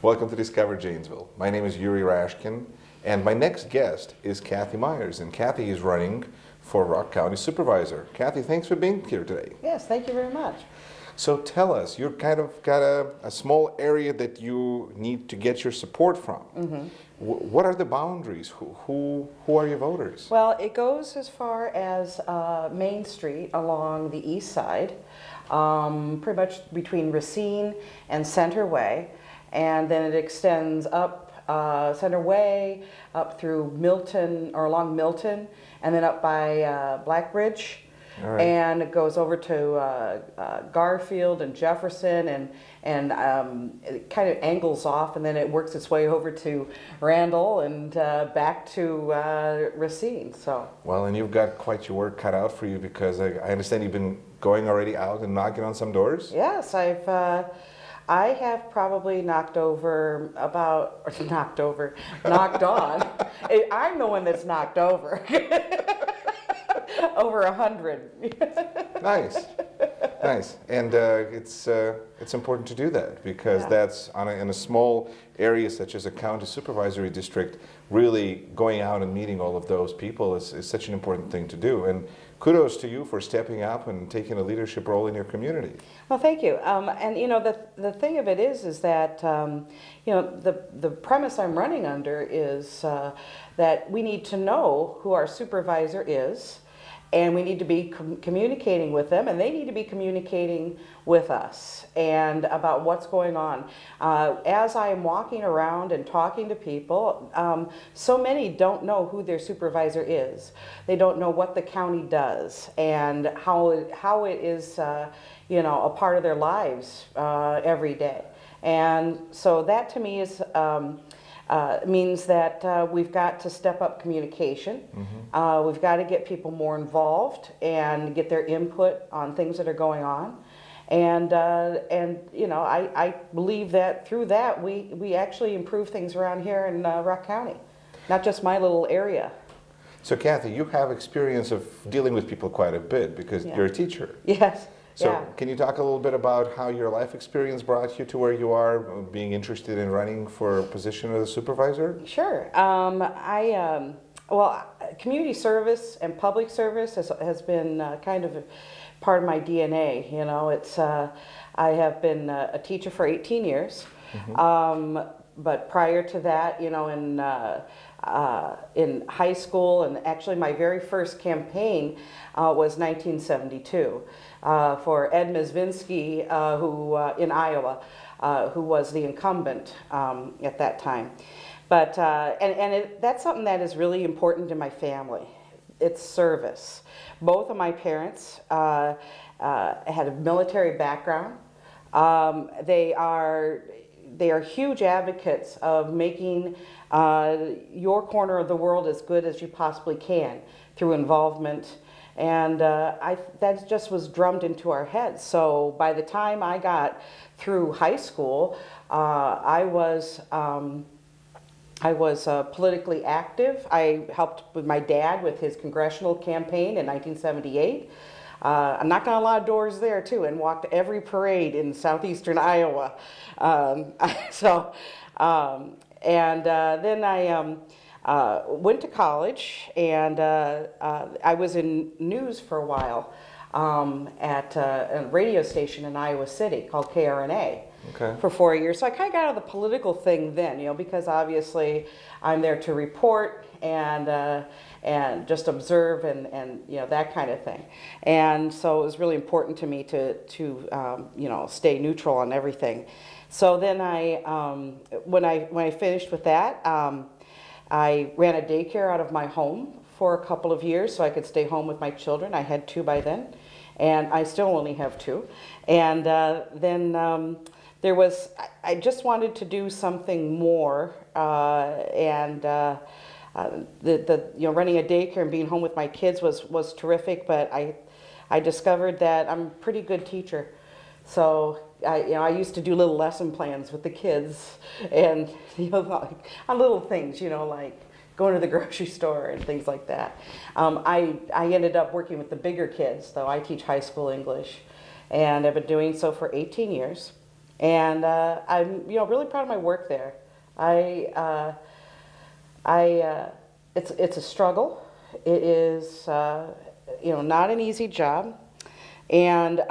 Welcome to Discover Janesville. My name is Yuri Rashkin, and my next guest is Cathy Myers, and Cathy is running for Rock County Supervisor. Cathy, thanks for being here today. Yes, thank you very much. So tell us, you've kind of got a small area that you need to get your support from. Mm-hmm. What are the boundaries? Who are your voters? Well, it goes as far as Main Street along the east side, pretty much between Racine and Center Way, and then it extends up Center Way, up through Milton, or along Milton, and then up by Blackbridge. All right. And it goes over to Garfield and Jefferson, and it kind of angles off, and then it works its way over to Randall and back to Racine. So. Well, and you've got quite your work cut out for you, because I understand you've been going already out and knocking on some doors. Yes, I have probably knocked on. I'm the one that's knocked over. Over 100. Nice, nice, and it's important to do that, because that's in a small area such as a county supervisory district. Really going out and meeting all of those people is such an important thing to do. And kudos to you for stepping up and taking a leadership role in your community. Well, thank you. And you know, the thing of it is that you know, the premise I'm running under is that we need to know who our supervisor is. And we need to be communicating with them, and they need to be communicating with us and about what's going on. As I am walking around and talking to people, so many don't know who their supervisor is. They don't know what the county does and how it is, you know, a part of their lives every day. And so that to me is means that we've got to step up communication. Mm-hmm. We've got to get people more involved and get their input on things that are going on. And you know, I believe that through that we actually improve things around here in Rock County, not just my little area. So Cathy, you have experience of dealing with people quite a bit, because you're a teacher. Yes. So can you talk a little bit about how your life experience brought you to where you are, being interested in running for a position as a supervisor? Sure. Well, community service and public service has been kind of a part of my DNA. You know, it's I have been a teacher for 18 years. Mm-hmm. But prior to that, you know, in high school, and actually my very first campaign was 1972 for Ed Mizvinsky, who in Iowa, who was the incumbent at that time. But that's something that is really important to my family. It's service. Both of my parents had a military background. They are huge advocates of making your corner of the world as good as you possibly can through involvement, and that just was drummed into our heads. So by the time I got through high school, I was politically active. I helped with my dad with his congressional campaign in 1978. I knocked on a lot of doors there too, and walked every parade in southeastern Iowa. Then I went to college, and I was in news for a while at a radio station in Iowa City called KRNA. Okay. For 4 years. So I kind of got out of the political thing then, you know, because obviously I'm there to report and just observe and you know, that kind of thing. And so it was really important to me to you know, stay neutral on everything. So then when I finished with that, I ran a daycare out of my home for a couple of years so I could stay home with my children. I had 2 by then, and I still only have 2. And then I just wanted to do something more, you know, running a daycare and being home with my kids was terrific, but I discovered that I'm a pretty good teacher. So I used to do little lesson plans with the kids, and you know, like, on little things, you know, like going to the grocery store and things like that. I ended up working with the bigger kids, though. I teach high school English, and I've been doing so for 18 years. And I'm really proud of my work there. It's a struggle. It is not an easy job, and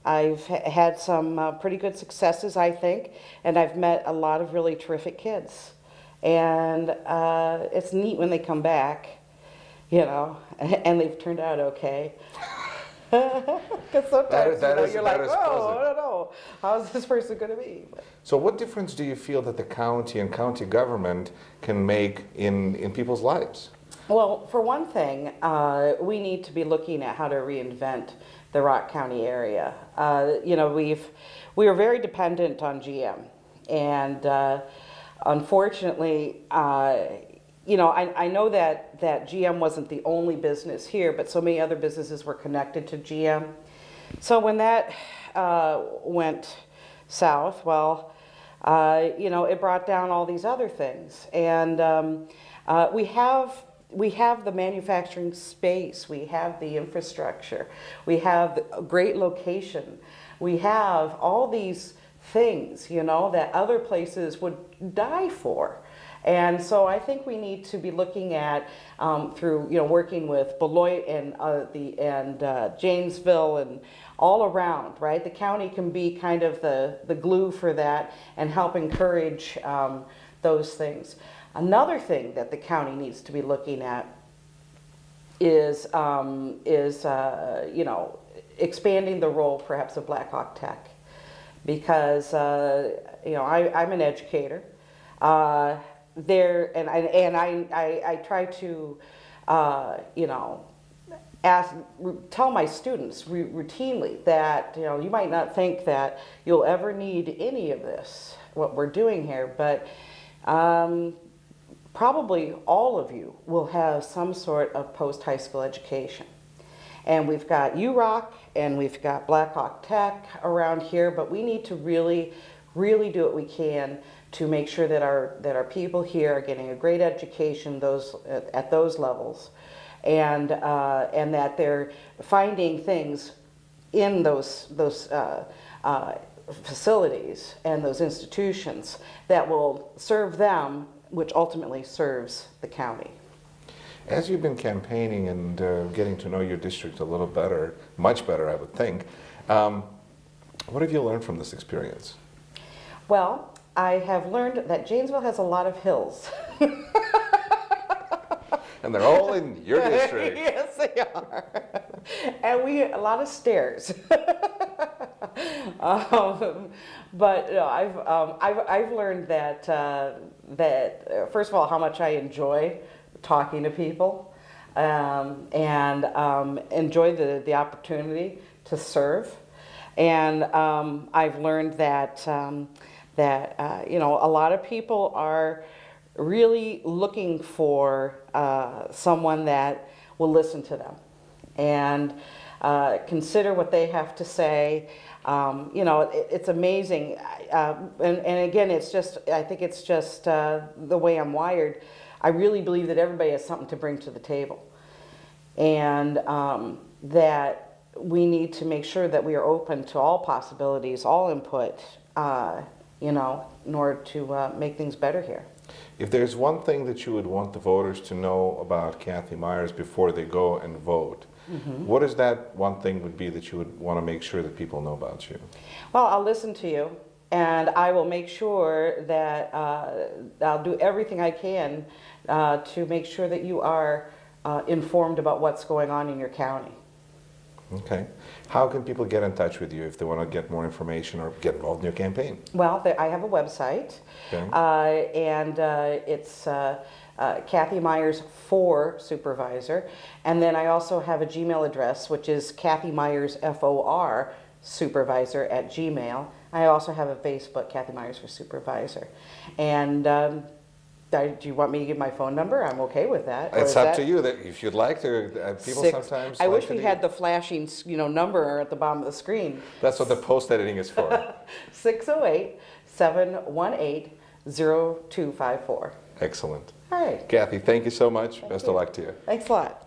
I've had some pretty good successes, I think, and I've met a lot of really terrific kids, and it's neat when they come back, and they've turned out okay. Because sometimes you're like, oh, I don't know, how's this person going to be? So what difference do you feel that the county and county government can make in people's lives? Well, for one thing, we need to be looking at how to reinvent the Rock County area. We were very dependent on GM, and unfortunately, I know that GM wasn't the only business here, but so many other businesses were connected to GM. So when that went south, well, it brought down all these other things. And we have the manufacturing space, we have the infrastructure, we have a great location, we have all these things, that other places would die for. And so I think we need to be looking at through working with Beloit and Janesville and all around, right? The county can be kind of the glue for that and help encourage those things. Another thing that the county needs to be looking at is expanding the role perhaps of Black Hawk Tech, because I'm an educator. I try to tell my students routinely that you might not think that you'll ever need any of this, what we're doing here, but probably all of you will have some sort of post-high school education. And we've got URock and we've got Black Hawk Tech around here, but we need to really, really do what we can to make sure that our people here are getting a great education at those levels, and that they're finding things in those facilities and those institutions that will serve them, which ultimately serves the county. As you've been campaigning and getting to know your district a little better, much better I would think, what have you learned from this experience? Well, I have learned that Janesville has a lot of hills. And they're all in your district. Yes, they are. And a lot of stairs. But I've learned that first of all, how much I enjoy talking to people, and enjoy the opportunity to serve. And I've learned that a lot of people are really looking for someone that will listen to them and consider what they have to say. It's amazing, and again, I think it's just the way I'm wired. I really believe that everybody has something to bring to the table, and that we need to make sure that we are open to all possibilities, all input, in order to make things better here. If there's one thing that you would want the voters to know about Cathy Myers before they go and vote, what is that one thing would be that you would want to make sure that people know about you? Well, I'll listen to you, and I will make sure that I'll do everything I can to make sure that you are informed about what's going on in your county. Okay. How can people get in touch with you if they want to get more information or get involved in your campaign? Well, I have a website, okay. And it's Cathy Myers for Supervisor, and then I also have a Gmail address, which is Cathy Myers FOR Supervisor at Gmail. I also have a Facebook, Cathy Myers for Supervisor, and do you want me to give my phone number? I'm okay with that. It's up to you. That if you'd like to, people sometimes. I wish we had the flashing, number at the bottom of the screen. That's what the post editing is for. 608-718-0254. Excellent. All right. Cathy, thank you so much. Best of luck to you. Thanks a lot.